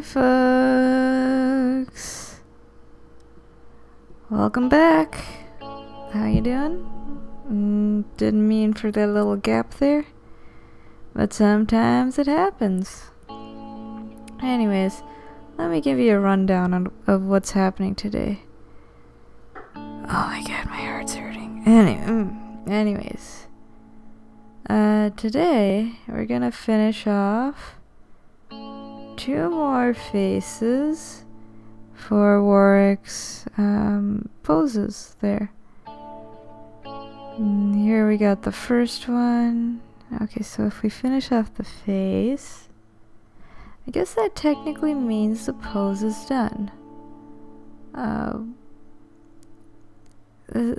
folks. Welcome back. How you doing? Didn't mean for that little gap there, but sometimes it happens. Anyways, let me give you a rundown of what's happening today. Oh my god, my heart's hurting. Anyways, today we're gonna finish off 2 more faces for Warrick's poses there. Here we got the first one. Okay, so if we finish off the face, I guess that technically means the pose is done.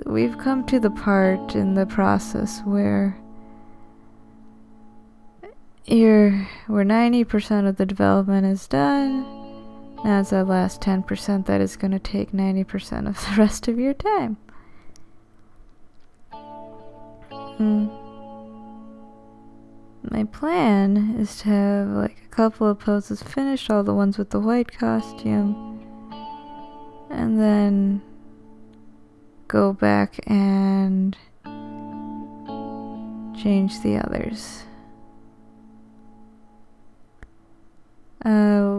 We've come to the part in the process where 90% of the development is done. Now it's that last 10% that is going to take 90% of the rest of your time. My plan is to have like a couple of poses finished, all the ones with the white costume, and then go back and change the others.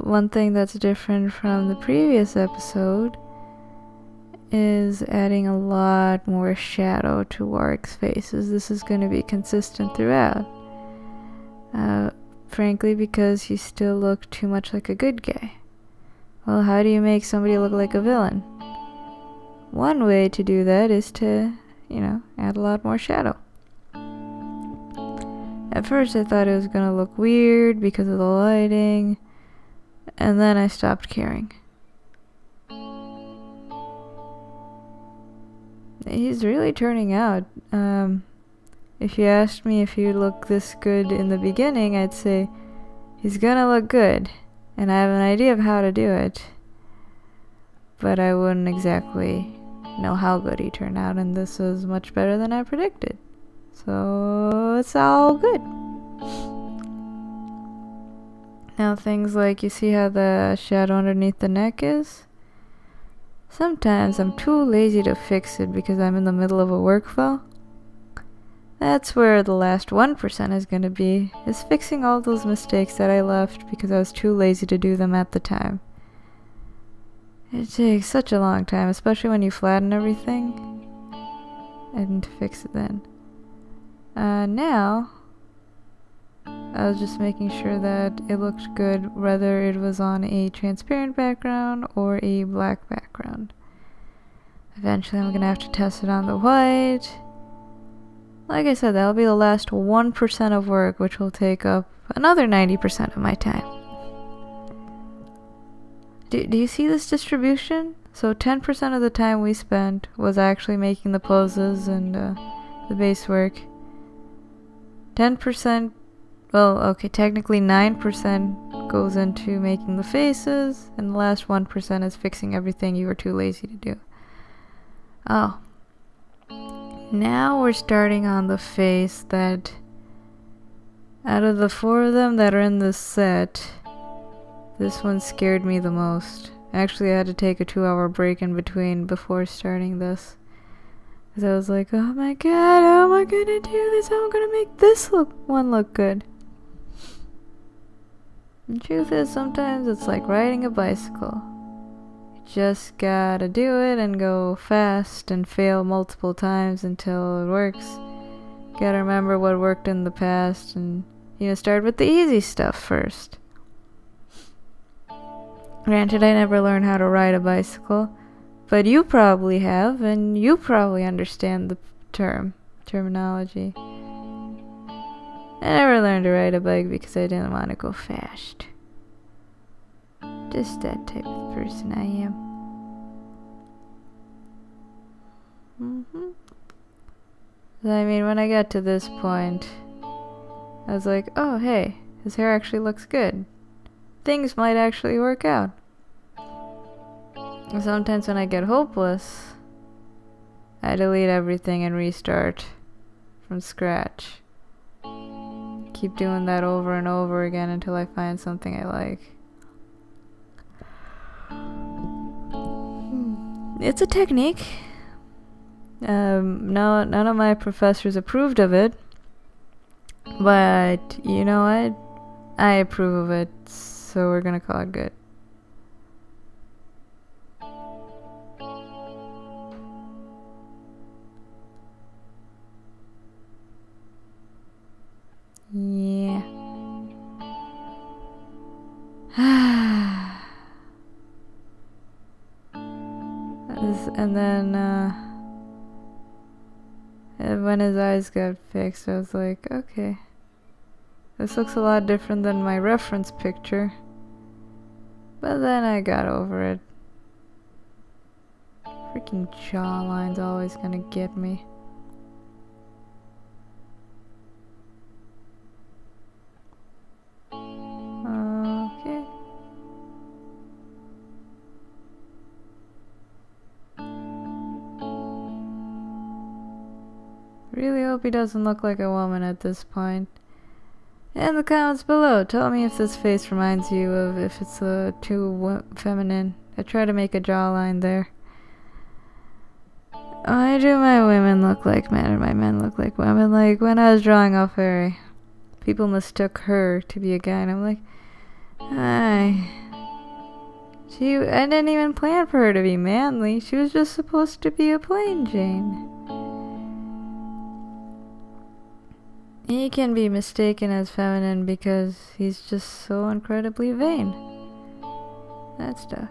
One thing that's different from the previous episode is adding a lot more shadow to Warrick's faces. This is going to be consistent throughout. Frankly, because he still looked too much like a good guy. Well, how do you make somebody look like a villain? One way to do that is to, add a lot more shadow. At first I thought it was gonna look weird because of the lighting, and then I stopped caring. He's really turning out. If you asked me if he would look this good in the beginning, I'd say he's gonna look good, and I have an idea of how to do it, but I wouldn't exactly know how good he turned out, and this is much better than I predicted. So it's all good. Now things like, you see how the shadow underneath the neck is? Sometimes I'm too lazy to fix it because I'm in the middle of a workflow. That's where the last 1% is going to be, is fixing all those mistakes that I left because I was too lazy to do them at the time. It takes such a long time, especially when you flatten everything, and to fix it then. Now, I was just making sure that it looked good, whether it was on a transparent background or a black background. Eventually I'm going to have to test it on the white. Like I said, that'll be the last 1% of work, which will take up another 90% of my time. Do you see this distribution? So 10% of the time we spent was actually making the poses and the base work. 10%, technically 9% goes into making the faces, and the last 1% is fixing everything you were too lazy to do. Oh. Now we're starting on the face that, out of the 4 of them that are in this set, this one scared me the most. Actually, I had to take a 2-hour break in between before starting this. Because I was like, oh my god, how am I gonna do this? How am I gonna make this one look good? The truth is, sometimes it's like riding a bicycle. You just gotta do it and go fast and fail multiple times until it works. You gotta remember what worked in the past and, start with the easy stuff first. Granted, I never learned how to ride a bicycle, but you probably have, and you probably understand the terminology. I never learned to ride a bike because I didn't want to go fast. Just that type of person I am. I mean, when I got to this point, I was like, oh hey, his hair actually looks good. Things might actually work out. Sometimes when I get hopeless, I delete everything and restart from scratch. Keep doing that over and over again until I find something I like. It's a technique. No, none of my professors approved of it, but you know what? I approve of it, so we're gonna call it good. Yeah. And then, and when his eyes got fixed, I was like, okay. This looks a lot different than my reference picture. But then I got over it. Freaking jawline's always gonna get me. Okay. Really hope he doesn't look like a woman at this point. In the comments below, tell me if this face reminds you of if it's too feminine. I try to make a jawline there. Why do my women look like men and my men look like women? Like when I was drawing off Fairy, people mistook her to be a guy, and I'm like, I didn't even plan for her to be manly. She was just supposed to be a plain Jane. He can be mistaken as feminine because he's just so incredibly vain. That stuff.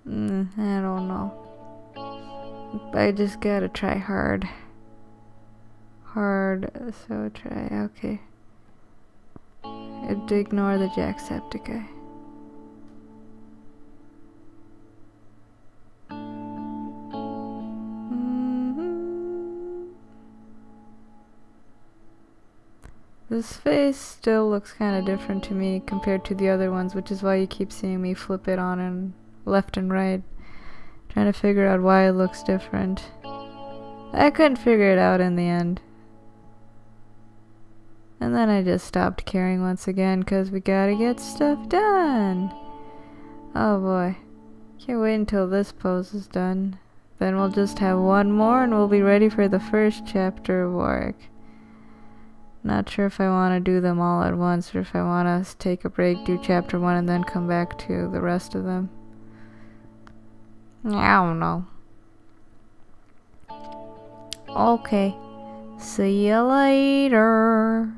I don't know. I just gotta try hard. So try, okay. Ignore the Jacksepticeye. This face still looks kind of different to me compared to the other ones, which is why you keep seeing me flip it on and left and right, trying to figure out why it looks different. I couldn't figure it out in the end. And then I just stopped caring once again, because we gotta get stuff done. Oh boy. Can't wait until this pose is done. Then we'll just have one more and we'll be ready for the first chapter of Warwick. Not sure if I want to do them all at once or if I want to take a break, do chapter 1 and then come back to the rest of them. I don't know. Okay. See you later.